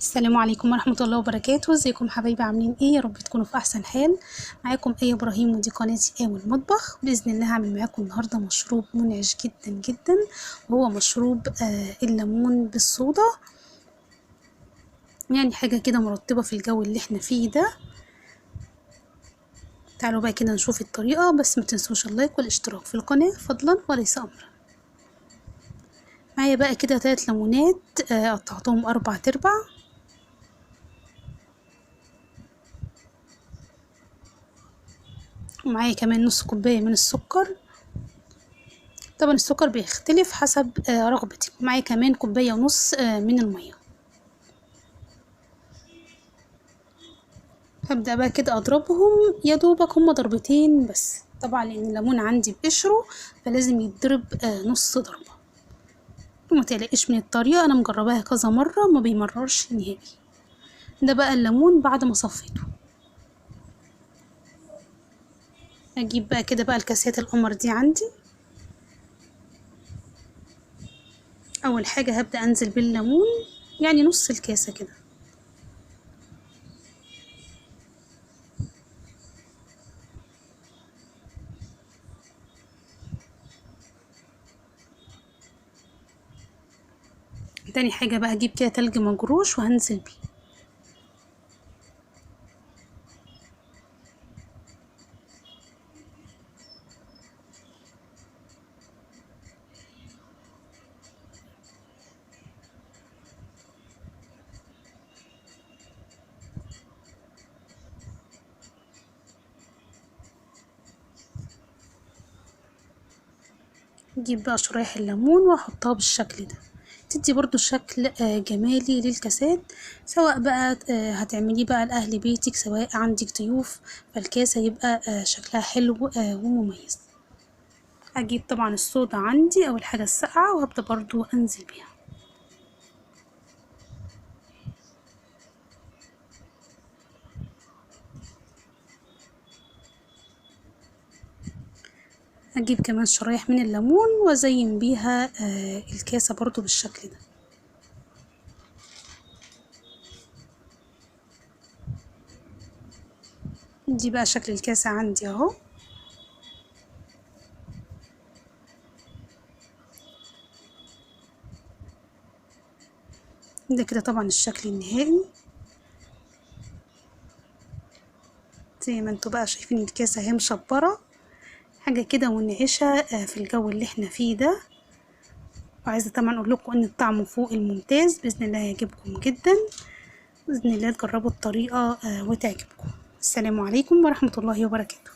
السلام عليكم ورحمة الله وبركاته. ازيكم حبايبي، عاملين ايه؟ يا رب تكونوا في احسن حال. معاكم ايه ابراهيم، ودي قناتي ايه والمطبخ. باذن الله هعمل معاكم النهارده مشروب منعش جدا جدا، وهو مشروب الليمون بالصودا. يعني حاجة كده مرطبة في الجو اللي احنا فيه ده. تعالوا بقى كده نشوف الطريقة، بس ما تنسوش اللايك والاشتراك في القناة فضلا وليس امرا. معايا بقى كده 3 ليمونات قطعتهم 4/4. ومعايا كمان نص كوباية من السكر. طبعا السكر بيختلف حسب رغبتك. معايا كمان كوباية ونص من المية. هبدأ بقى كده اضربهم، يا دوبك هما ضربتين بس، طبعا لان الليمون عندي بقشره فلازم يتضرب نص ضربة. وما تقلقش من الطريقة، انا مجرباها كذا مرة ما بيمررش نهائي. ده بقى الليمون بعد ما صفيته. اجيب بقى كده بقى الكاسات القمر دي عندي. اول حاجة هبدأ انزل بالليمون، يعني نص الكاسة كده. تاني حاجة بقى هجيب كده تلج مجروش وهنزل بيه. نجيب بقى شرايح الليمون واحطها بالشكل ده، تدي برضو شكل جمالي للكاسات، سواء بقى هتعمليه بقى لأهل بيتك، سواء عندك ضيوف، فالكاسة يبقى شكلها حلو ومميز. هجيب طبعا الصودا عندي اول حاجة الساقعة، وهبدأ برضو انزل بيها. هجيب كمان شرايح من الليمون وازين بيها الكاسة برضو بالشكل ده. دي بقى شكل الكاسة عندي اهو. ده كده طبعا الشكل النهائي زي ما انتوا بقى شايفين. الكاسة اهي مشبرة، حاجة كده منعشة في الجو اللي احنا فيه ده. وعايزة طبعا اقول لكم ان الطعم فوق الممتاز، باذن الله هيعجبكم جدا. باذن الله تجربوا الطريقة وتعجبكم. السلام عليكم ورحمة الله وبركاته.